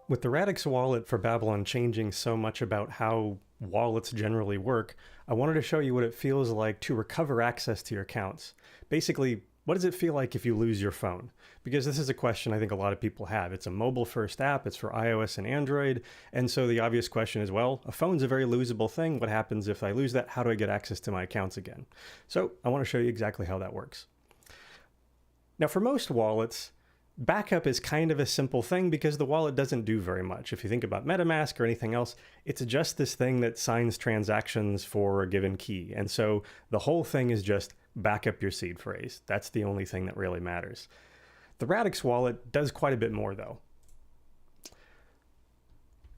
With the Radix wallet for Babylon changing so much about how wallets generally work, I wanted to show you what it feels like to recover access to your accounts. Basically, what does it feel like if you lose your phone? Because this is a question I think a lot of people have. It's a mobile-first app, it's for iOS and Android, and so the obvious question is, well, a phone's a very losable thing. What happens if I lose that? How do I get access to my accounts again? So I want to show you exactly how that works. Now, for most wallets, backup is kind of a simple thing because the wallet doesn't do very much. If you think about MetaMask or anything else, it's just this thing that signs transactions for a given key. And so the whole thing is just back up your seed phrase. That's the only thing that really matters. The Radix wallet does quite a bit more though.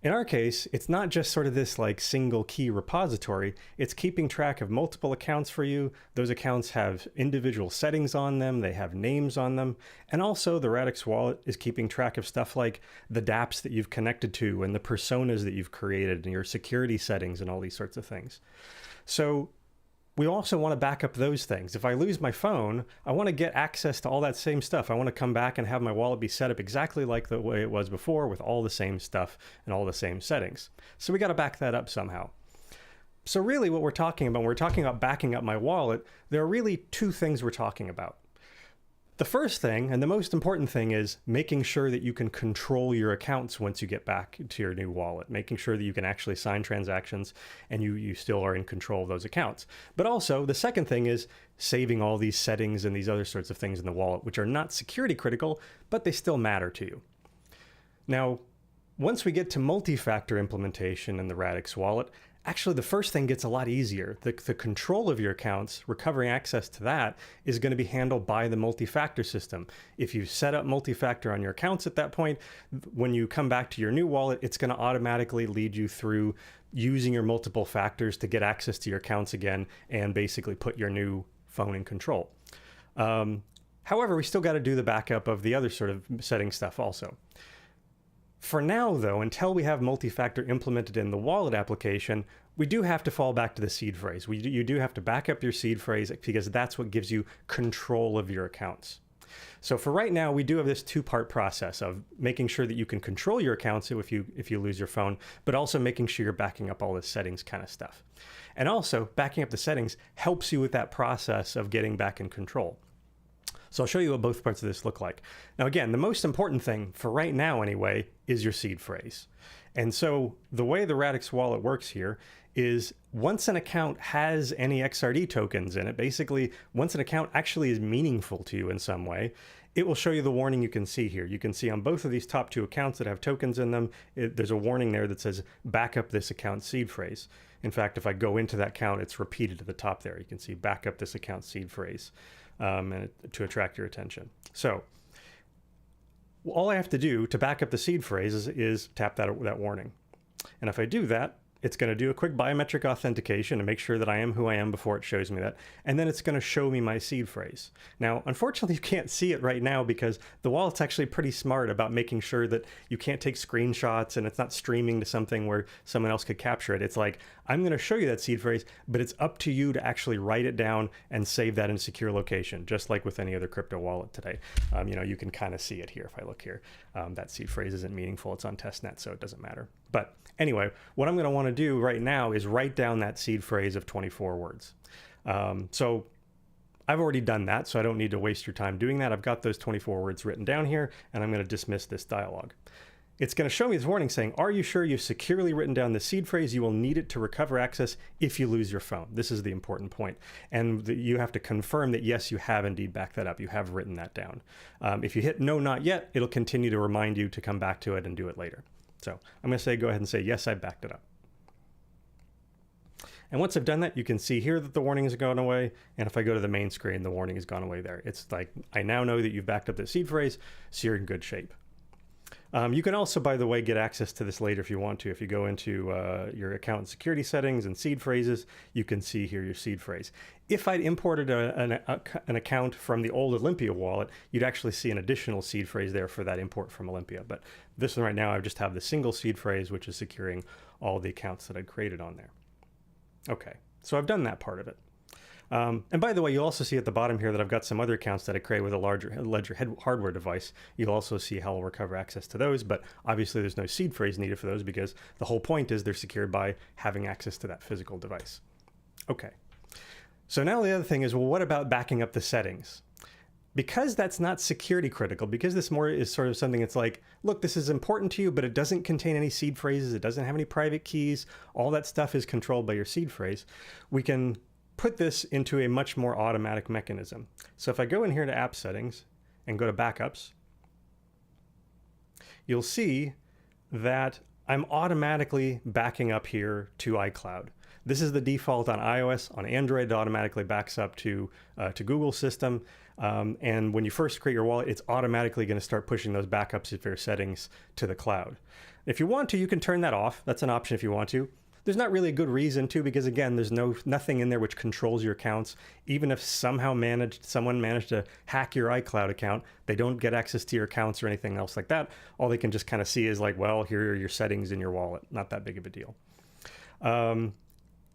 In our case, it's not just sort of this like single key repository, it's keeping track of multiple accounts for you. Those accounts have individual settings on them, they have names on them, and also the Radix wallet is keeping track of stuff like the dApps that you've connected to and the personas that you've created and your security settings and all these sorts of things. So we also want to back up those things. If I lose my phone, I want to get access to all that same stuff. I want to come back and have my wallet be set up exactly like the way it was before with all the same stuff and all the same settings. So we got to back that up somehow. So really what we're talking about, when we're talking about backing up my wallet, there are really two things we're talking about. The first thing, and the most important thing, is making sure that you can control your accounts once you get back to your new wallet, making sure that you can actually sign transactions and you still are in control of those accounts. But also, the second thing is saving all these settings and these other sorts of things in the wallet, which are not security critical, but they still matter to you. Now, once we get to multi-factor implementation in the Radix wallet, actually, the first thing gets a lot easier. The control of your accounts, recovering access to that, is going to be handled by the multi-factor system. If you set up multi-factor on your accounts at that point, when you come back to your new wallet, it's going to automatically lead you through using your multiple factors to get access to your accounts again and basically put your new phone in control. However, we still got to do the backup of the other sort of setting stuff also. For now, though, until we have multi-factor implemented in the wallet application, we do have to fall back to the seed phrase. You do have to back up your seed phrase because that's what gives you control of your accounts. So for right now, we do have this two-part process of making sure that you can control your accounts if you lose your phone, but also making sure you're backing up all the settings kind of stuff. And also, backing up the settings helps you with that process of getting back in control. So I'll show you what both parts of this look like. Now again, the most important thing, for right now anyway, is your seed phrase. And so the way the Radix wallet works here is once an account has any XRD tokens in it, basically once an account actually is meaningful to you in some way, it will show you the warning you can see here. You can see on both of these top two accounts that have tokens in them, there's a warning there that says back up this account seed phrase. In fact, if I go into that account, it's repeated at the top there. You can see back up this account seed phrase. And to attract your attention. So all I have to do to back up the seed phrase is tap that warning. And if I do that, it's going to do a quick biometric authentication to make sure that I am who I am before it shows me that. And then it's going to show me my seed phrase. Now, unfortunately, you can't see it right now because the wallet's actually pretty smart about making sure that you can't take screenshots and it's not streaming to something where someone else could capture it. It's like, I'm going to show you that seed phrase, but it's up to you to actually write it down and save that in a secure location, just like with any other crypto wallet today. You can kind of see it here if I look here. That seed phrase isn't meaningful. It's on testnet, so it doesn't matter. But anyway, what I'm going to want to do right now is write down that seed phrase of 24 words. So I've already done that, so I don't need to waste your time doing that. I've got those 24 words written down here, and I'm going to dismiss this dialog. It's going to show me this warning saying, are you sure you've securely written down the seed phrase? You will need it to recover access if you lose your phone. This is the important point. And you have to confirm that, yes, you have indeed backed that up. You have written that down. If you hit no, not yet, it'll continue to remind you to come back to it and do it later. So I'm going to go ahead and say, yes, I backed it up. And once I've done that, you can see here that the warning has gone away. And if I go to the main screen, the warning has gone away there. It's like, I now know that you've backed up the seed phrase, so you're in good shape. You can also, by the way, get access to this later if you want to. If you go into your account and security settings and seed phrases, you can see here your seed phrase. If I'd imported an account from the old Olympia wallet, you'd actually see an additional seed phrase there for that import from Olympia. But this one right now, I just have the single seed phrase, which is securing all the accounts that I'd created on there. Okay, so I've done that part of it. And by the way, you'll also see at the bottom here that I've got some other accounts that I create with a larger ledger hardware device. You'll also see how I'll recover access to those, but obviously there's no seed phrase needed for those because the whole point is they're secured by having access to that physical device. Okay. So now the other thing is, well, what about backing up the settings? Because that's not security critical, because this more is sort of something that's like, look, this is important to you, but it doesn't contain any seed phrases. It doesn't have any private keys. All that stuff is controlled by your seed phrase. We can put this into a much more automatic mechanism. So if I go in here to app settings and go to backups, you'll see that I'm automatically backing up here to iCloud. This is the default on iOS. On Android, it automatically backs up to Google system. And when you first create your wallet, it's automatically going to start pushing those backups of your settings to the cloud. If you want to, you can turn that off. That's an option if you want to. There's not really a good reason to, because again, there's nothing in there which controls your accounts. Even if someone managed to hack your iCloud account, they don't get access to your accounts or anything else like that. All they can just kind of see is like, well, here are your settings in your wallet. Not that big of a deal.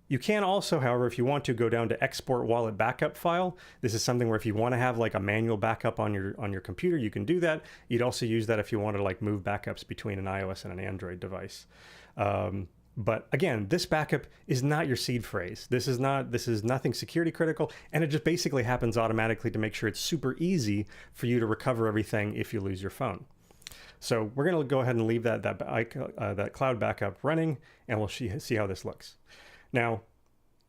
You can also, however, if you want to, go down to export wallet backup file. This is something where if you want to have like a manual backup on your computer, you can do that. You'd also use that if you want to like move backups between an iOS and an Android device. But again, this backup is not your seed phrase. This is nothing security critical, and it just basically happens automatically to make sure it's super easy for you to recover everything if you lose your phone. So we're going to go ahead and leave that cloud backup running, and we'll see how this looks. Now,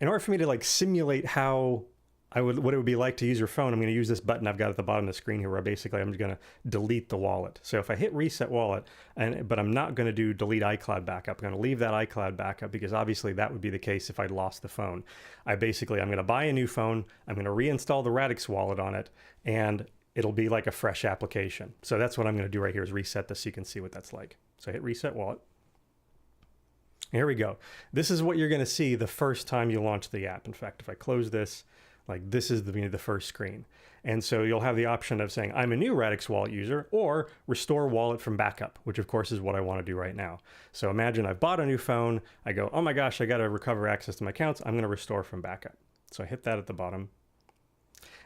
in order for me to like simulate what it would be like to use your phone, I'm going to use this button I've got at the bottom of the screen here, where basically I'm going to delete the wallet. So if I hit reset wallet, but I'm not going to do delete iCloud backup, I'm going to leave that iCloud backup, because obviously that would be the case if I'd lost the phone. I'm going to buy a new phone, I'm going to reinstall the Radix wallet on it, and it'll be like a fresh application. So that's what I'm going to do right here, is reset this so you can see what that's like. So I hit reset wallet. Here we go. This is what you're going to see the first time you launch the app. In fact, if I close this, like this is the first screen. And so you'll have the option of saying, I'm a new Radix Wallet user, or restore wallet from backup, which of course is what I want to do right now. So imagine I've bought a new phone. I go, oh my gosh, I got to recover access to my accounts. I'm going to restore from backup. So I hit that at the bottom.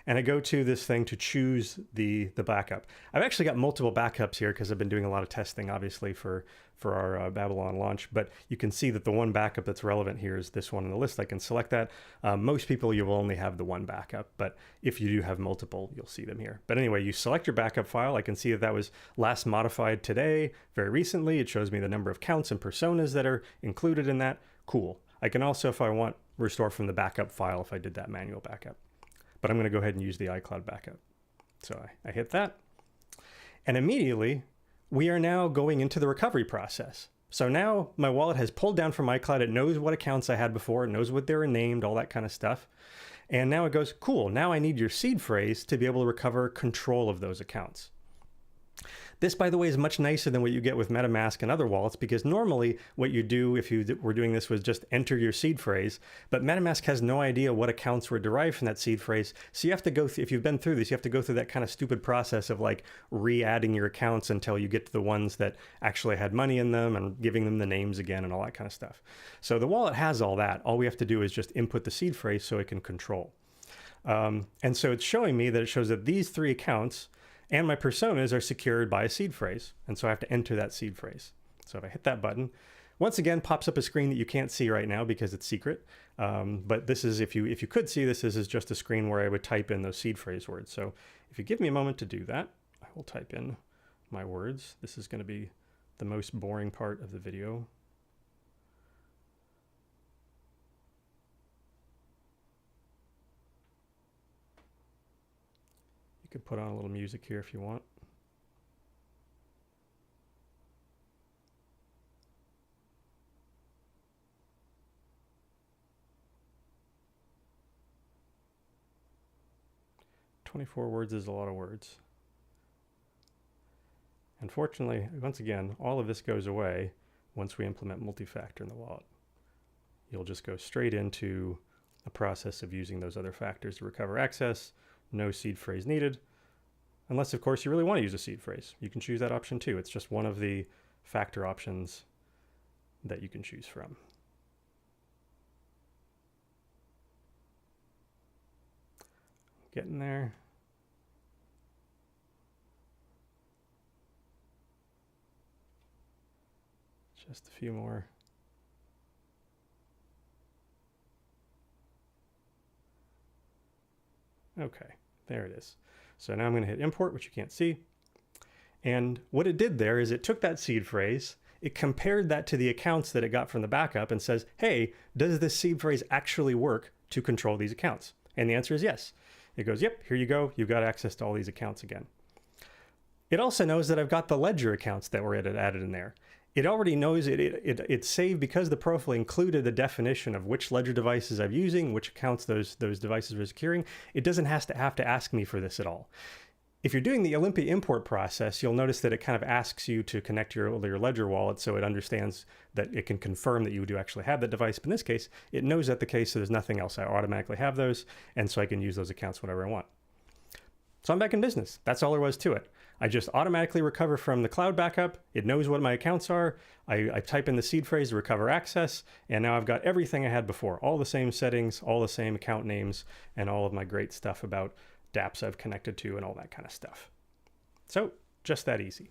And I go to this thing to choose the backup. I've actually got multiple backups here because I've been doing a lot of testing, obviously, for our Babylon launch. But you can see that the one backup that's relevant here is this one on the list. I can select that. Most people, you will only have the one backup. But if you do have multiple, you'll see them here. But anyway, you select your backup file. I can see that was last modified today, very recently. It shows me the number of counts and personas that are included in that. Cool. I can also, if I want, restore from the backup file if I did that manual backup. But I'm going to go ahead and use the iCloud backup. So I hit that. And immediately, we are now going into the recovery process. So now my wallet has pulled down from iCloud. It knows what accounts I had before. It knows what they were named, all that kind of stuff. And now it goes, cool, now I need your seed phrase to be able to recover control of those accounts. This, by the way, is much nicer than what you get with MetaMask and other wallets, because normally what you do if you were doing this was just enter your seed phrase, but MetaMask has no idea what accounts were derived from that seed phrase. So you have to go through, if you've been through this, you have to go through that kind of stupid process of like re-adding your accounts until you get to the ones that actually had money in them and giving them the names again and all that kind of stuff. So the wallet has all that. All we have to do is just input the seed phrase so it can control. And so it's showing me that it shows that these three accounts and my personas are secured by a seed phrase. And so I have to enter that seed phrase. So if I hit that button, once again, pops up a screen that you can't see right now because it's secret. But this is, if you could see this is just a screen where I would type in those seed phrase words. So if you give me a moment to do that, I will type in my words. This is going to be the most boring part of the video. You could put on a little music here if you want. "24 words is a lot of words." Unfortunately, once again, all of this goes away once we implement multi-factor in the wallet. You'll just go straight into a process of using those other factors to recover access. No seed phrase needed, unless of course you really want to use a seed phrase. You can choose that option too. It's just one of the factor options that you can choose from. getting there. Just a few more. Okay, there it is. So now I'm going to hit import, which you can't see. And what it did there is it took that seed phrase, it compared that to the accounts that it got from the backup and says, hey, does this seed phrase actually work to control these accounts? And the answer is yes. It goes, yep, here you go. You've got access to all these accounts again. It also knows that I've got the ledger accounts that were added in there. It already knows it's saved because the profile included the definition of which ledger devices I'm using, which accounts those devices are securing. It doesn't have to ask me for this at all. If you're doing the Olympia import process, you'll notice that it kind of asks you to connect your ledger wallet so it understands that it can confirm that you do actually have that device. But in this case, it knows that the case, so there's nothing else. I automatically have those, and so I can use those accounts whenever I want. So I'm back in business. That's all there was to it. I just automatically recover from the cloud backup. It knows what my accounts are. I type in the seed phrase to recover access, and now I've got everything I had before. All the same settings, all the same account names, and all of my great stuff about dApps I've connected to and all that kind of stuff. So just that easy.